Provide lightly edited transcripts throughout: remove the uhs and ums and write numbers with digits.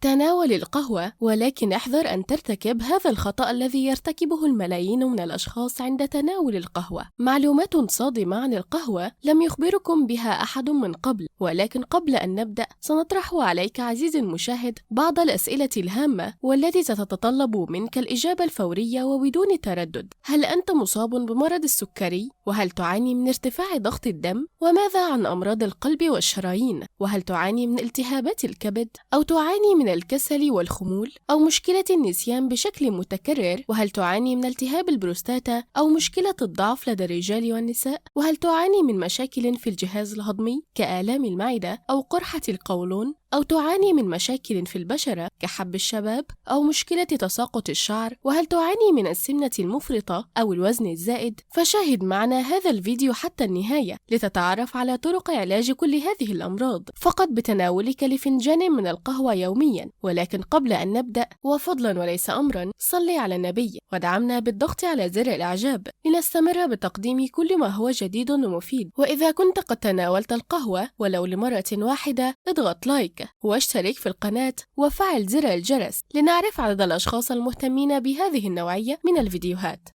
تناول القهوة، ولكن احذر أن ترتكب هذا الخطأ الذي يرتكبه الملايين من الأشخاص عند تناول القهوة. معلومات صادمة عن القهوة لم يخبركم بها أحد من قبل، ولكن قبل أن نبدأ سنطرح عليك عزيزي المشاهد بعض الأسئلة الهامة والتي ستتطلب منك الإجابة الفورية وبدون تردد. هل أنت مصاب بمرض السكري؟ وهل تعاني من ارتفاع ضغط الدم؟ وماذا عن أمراض القلب والشرايين؟ وهل تعاني من التهابات الكبد؟ أو تعاني من الكسل والخمول أو مشكلة النسيان بشكل متكرر؟ وهل تعاني من التهاب البروستاتا أو مشكلة الضعف لدى الرجال والنساء؟ وهل تعاني من مشاكل في الجهاز الهضمي كآلام المعدة أو قرحة القولون؟ أو تعاني من مشاكل في البشرة كحب الشباب أو مشكلة تساقط الشعر؟ وهل تعاني من السمنة المفرطة أو الوزن الزائد؟ فشاهد معنا هذا الفيديو حتى النهاية لتتعرف على طرق علاج كل هذه الأمراض فقط بتناولك لفنجان من القهوة يوميا. ولكن قبل أن نبدأ، وفضلا وليس أمرا، صلي على النبي ودعمنا بالضغط على زر الإعجاب لنستمر بتقديم كل ما هو جديد ومفيد. وإذا كنت قد تناولت القهوة ولو لمرة واحدة، اضغط لايك واشترك في القناة وفعل زر الجرس لنعرف عدد الأشخاص المهتمين بهذه النوعية من الفيديوهات.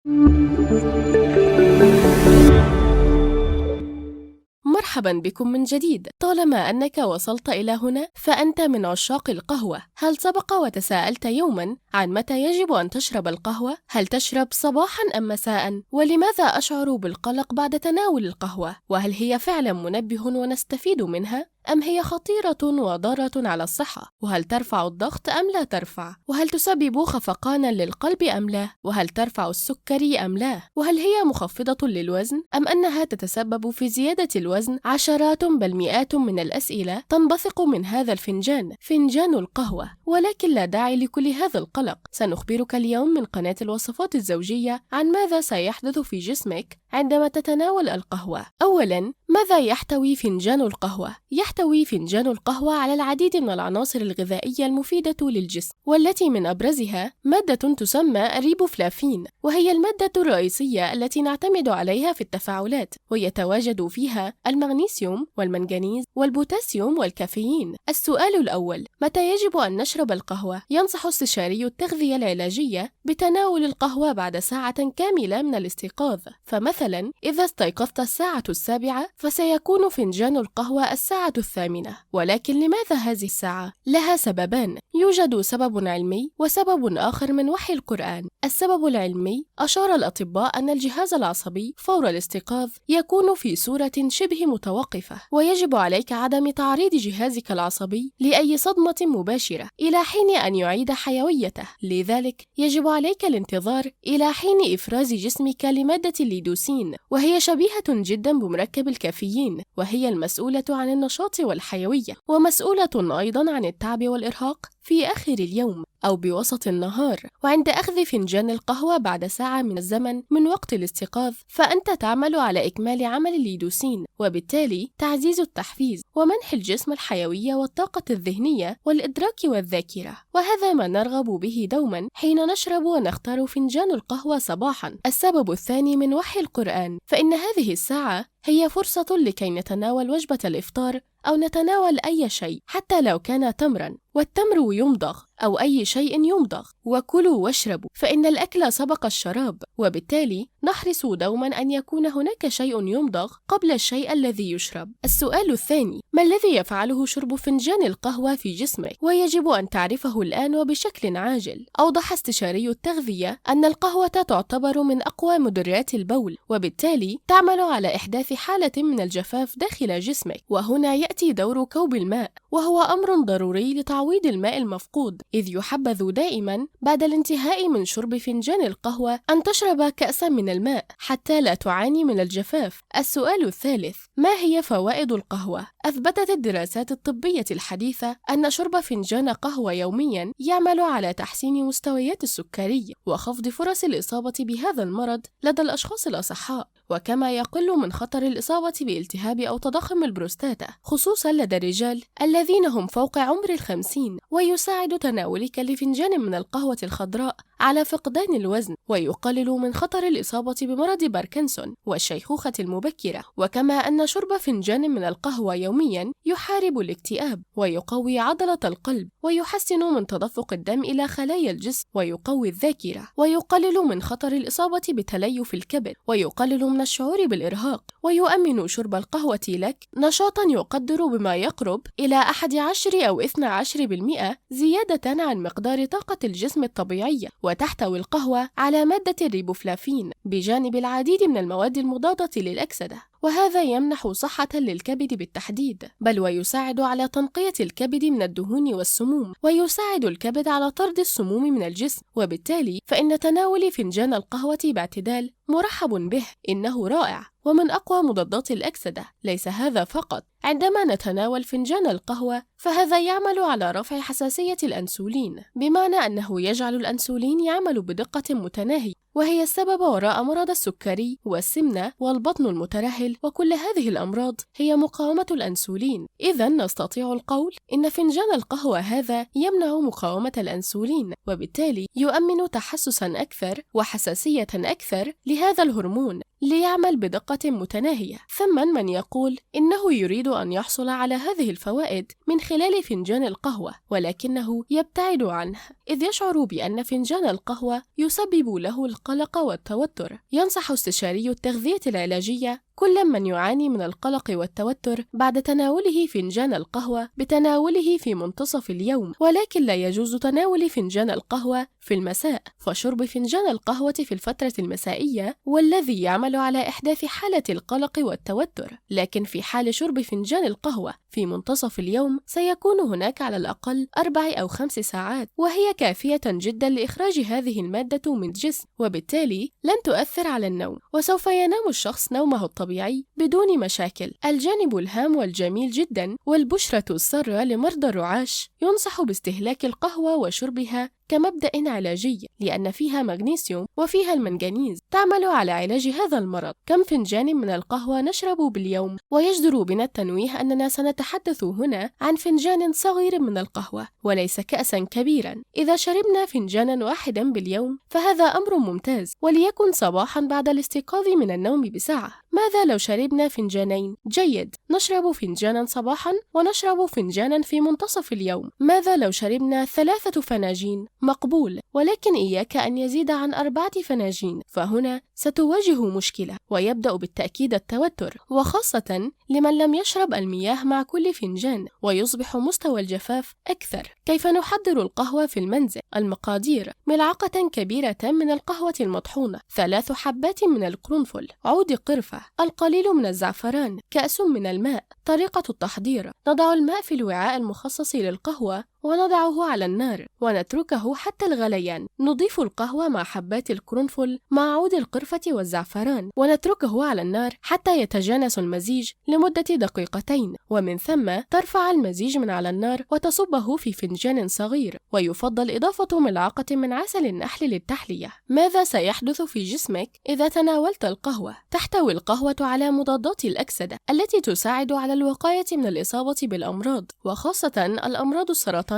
مرحبا بكم من جديد. طالما أنك وصلت إلى هنا فأنت من عشاق القهوة. هل سبق وتساءلت يوما عن متى يجب أن تشرب القهوة؟ هل تشرب صباحا أم مساء؟ ولماذا أشعر بالقلق بعد تناول القهوة؟ وهل هي فعلا منبه ونستفيد منها؟ أم هي خطيرة وضارة على الصحة؟ وهل ترفع الضغط أم لا ترفع؟ وهل تسبب خفقانا للقلب أم لا؟ وهل ترفع السكري أم لا؟ وهل هي مخفضة للوزن أم أنها تتسبب في زيادة الوزن؟ عشرات بل مئات من الأسئلة تنبثق من هذا الفنجان، فنجان القهوة. ولكن لا داعي لكل هذا القلق. سنخبرك اليوم من قناة الوصفات الزوجية عن ماذا سيحدث في جسمك عندما تتناول القهوة. أولاً، ماذا يحتوي فنجان القهوة؟ يحتوي فنجان القهوة على العديد من العناصر الغذائية المفيدة للجسم، والتي من أبرزها مادة تسمى الريبوفلافين، وهي المادة الرئيسية التي نعتمد عليها في التفاعلات، ويتواجد فيها المغنيسيوم والمنغنيز والبوتاسيوم والكافيين. السؤال الأول: متى يجب أن نشرب القهوة؟ ينصح استشاري التغذية العلاجية بتناول القهوة بعد ساعة كاملة من الاستيقاظ. فمثلا إذا استيقظت الساعة 7 فسيكون فنجان القهوة الساعة 8. ولكن لماذا هذه الساعة؟ لها سببان. يوجد سبب علمي وسبب آخر من وحي القرآن. السبب العلمي: أشار الأطباء أن الجهاز العصبي فور الاستيقاظ يكون في صورة شبه متوقفة، ويجب عليك عدم تعريض جهازك العصبي لأي صدمة مباشرة إلى حين أن يعيد حيويته. لذلك يجب عليك الانتظار إلى حين إفراز جسمك لمادة الليدوسين، وهي شبيهة جدا بمركب الكافيين، وهي المسؤولة عن النشاط والحيوية، ومسؤولة أيضا عن التعب والإرهاق في آخر اليوم أو بوسط النهار. وعند أخذ فنجان القهوة بعد ساعة من الزمن من وقت الاستيقاظ فأنت تعمل على إكمال عمل الليدوسين، وبالتالي تعزيز التحفيز ومنح الجسم الحيوية والطاقة الذهنية والإدراك والذاكرة، وهذا ما نرغب به دوما حين نشرب ونختار فنجان القهوة صباحا. السبب الثاني من وحي القرآن، فإن هذه الساعة هي فرصة لكي نتناول وجبة الإفطار أو نتناول أي شيء حتى لو كان تمرا، والتمر يمضغ أو أي شيء يمضغ، وكلوا واشربوا، فإن الأكل سبق الشراب، وبالتالي نحرص دوما أن يكون هناك شيء يمضغ قبل الشيء الذي يشرب. السؤال الثاني: ما الذي يفعله شرب فنجان القهوة في جسمك؟ ويجب أن تعرفه الآن وبشكل عاجل. أوضح استشاري التغذية أن القهوة تعتبر من أقوى مدرات البول، وبالتالي تعمل على إحداث حالة من الجفاف داخل جسمك، وهنا يأتي دور كوب الماء، وهو أمر ضروري لتعويض الماء المفقود، إذ يحبذ دائما بعد الانتهاء من شرب فنجان القهوة أن تشرب كأسا من الماء حتى لا تعاني من الجفاف. السؤال الثالث: ما هي فوائد القهوة؟ أثبتت الدراسات الطبية الحديثة أن شرب فنجان قهوة يوميا يعمل على تحسين مستويات السكري وخفض فرص الإصابة بهذا المرض لدى الأشخاص الأصحاء، وكما يقل من خطر الإصابة بالتهاب أو تضخم البروستاتا، خصوصا لدى الرجال الذين هم فوق عمر 50. ويساعد تناولك لفنجان من القهوة الخضراء على فقدان الوزن، ويقلل من خطر الإصابة بمرض باركنسون والشيخوخة المبكرة. وكما أن شرب فنجان من القهوة يومياً يحارب الاكتئاب ويقوي عضلة القلب ويحسن من تدفق الدم إلى خلايا الجسم ويقوي الذاكرة ويقلل من خطر الإصابة بتليف الكبد ويقلل من الشعور بالإرهاق. ويؤمن شرب القهوة لك نشاطاً يقدر بما يقرب إلى 11 أو 12% زيادة عن مقدار طاقة الجسم الطبيعية. وتحتوي القهوة على مادة الريبوفلافين بجانب العديد من المواد المضادة للأكسدة، وهذا يمنح صحة للكبد بالتحديد، بل ويساعد على تنقية الكبد من الدهون والسموم، ويساعد الكبد على طرد السموم من الجسم. وبالتالي فإن تناول فنجان القهوة باعتدال مرحب به، إنه رائع ومن أقوى مضادات الأكسدة. ليس هذا فقط، عندما نتناول فنجان القهوة فهذا يعمل على رفع حساسية الأنسولين، بمعنى أنه يجعل الأنسولين يعمل بدقة متناهية، وهي السبب وراء مرض السكري والسمنة والبطن المترهل، وكل هذه الأمراض هي مقاومة الأنسولين. إذن نستطيع القول إن فنجان القهوة هذا يمنع مقاومة الأنسولين، وبالتالي يؤمن تحسساً أكثر وحساسية أكثر لهذا الهرمون ليعمل بدقة متناهية. ثم من يقول إنه يريد أن يحصل على هذه الفوائد من خلال فنجان القهوة، ولكنه يبتعد عنه إذ يشعر بأن فنجان القهوة يسبب له القلق والتوتر. ينصح استشاري التغذية العلاجية كل من يعاني من القلق والتوتر بعد تناوله فنجان القهوة بتناوله في منتصف اليوم، ولكن لا يجوز تناول فنجان القهوة في المساء، فشرب فنجان القهوة في الفترة المسائية والذي يعمل على إحداث حالة القلق والتوتر. لكن في حال شرب فنجان القهوة في منتصف اليوم سيكون هناك على الأقل 4 أو 5 ساعات، وهي كافية جدا لإخراج هذه المادة من الجسم، وبالتالي لن تؤثر على النوم، وسوف ينام الشخص نومه الطبيعي بدون مشاكل. الجانب الهام والجميل جدا والبشرة السارة لمرضى الرعاش، ينصح باستهلاك القهوة وشربها كمبدأ علاجي، لأن فيها مغنيسيوم وفيها المنغنيز تعمل على علاج هذا المرض. كم فنجان من القهوة نشرب باليوم؟ ويجدر بنا التنويه أننا سنتحدث هنا عن فنجان صغير من القهوة وليس كأسا كبيرا. إذا شربنا فنجانا واحدا باليوم فهذا أمر ممتاز، وليكن صباحا بعد الاستيقاظ من النوم بساعة. ماذا لو شربنا فنجانين؟ جيد، نشرب فنجانا صباحا ونشرب فنجانا في منتصف اليوم. ماذا لو شربنا 3 فناجين؟ مقبول، ولكن إياك أن يزيد عن 4 فناجين، فهنا ستواجه مشكلة ويبدأ بالتأكيد التوتر، وخاصة لمن لم يشرب المياه مع كل فنجان، ويصبح مستوى الجفاف أكثر. كيف نحضر القهوة في المنزل؟ المقادير: ملعقة كبيرة من القهوة المطحونة، 3 حبات من القرنفل، عود قرفة، القليل من الزعفران، كأس من الماء. طريقة التحضير: نضع الماء في الوعاء المخصص للقهوة ونضعه على النار ونتركه حتى الغليان. نضيف القهوة مع حبات القرنفل مع عود القرفة والزعفران ونتركه على النار حتى يتجانس المزيج لمدة 2 دقيقتين، ومن ثم ترفع المزيج من على النار وتصبه في فنجان صغير، ويفضل إضافة ملعقة من عسل النحل للتحلية. ماذا سيحدث في جسمك إذا تناولت القهوة؟ تحتوي القهوة على مضادات الأكسدة التي تساعد على الوقاية من الإصابة بالأمراض، وخاصة الأمراض السرطانية.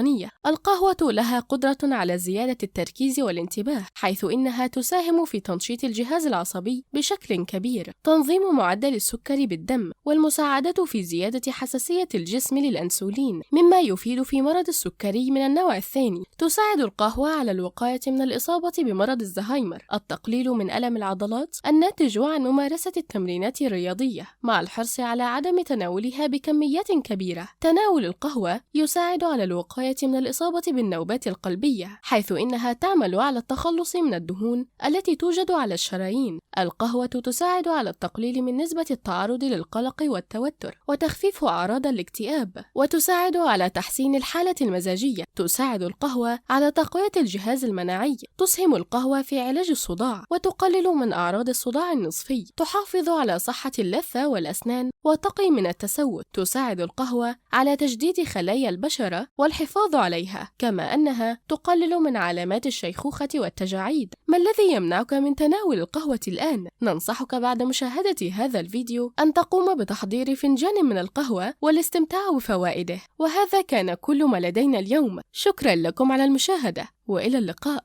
القهوة لها قدرة على زيادة التركيز والانتباه، حيث إنها تساهم في تنشيط الجهاز العصبي بشكل كبير، تنظيم معدل السكر بالدم، والمساعدة في زيادة حساسية الجسم للأنسولين، مما يفيد في مرض السكري من النوع الثاني. تساعد القهوة على الوقاية من الإصابة بمرض الزهايمر، التقليل من ألم العضلات الناتج عن ممارسة التمرينات الرياضية، مع الحرص على عدم تناولها بكميات كبيرة. تناول القهوة يساعد على الوقاية من الإصابة بالنوبات القلبية، حيث إنها تعمل على التخلص من الدهون التي توجد على الشرايين. القهوة تساعد على التقليل من نسبة التعرض للقلق والتوتر وتخفيف أعراض الاكتئاب، وتساعد على تحسين الحالة المزاجية. تساعد القهوة على تقوية الجهاز المناعي. تسهم القهوة في علاج الصداع وتقلل من أعراض الصداع النصفي. تحافظ على صحة اللثة والأسنان وتقي من التسوس. تساعد القهوة على تجديد خلايا البشرة والحفاظ عليها، كما أنها تقلل من علامات الشيخوخة والتجاعيد. ما الذي يمنعك من تناول القهوة الآن؟ ننصحك بعد مشاهدة هذا الفيديو أن تقوم بتحضير فنجان من القهوة والاستمتاع بفوائده. وهذا كان كل ما لدينا اليوم. شكرا لكم على المشاهدة، وإلى اللقاء.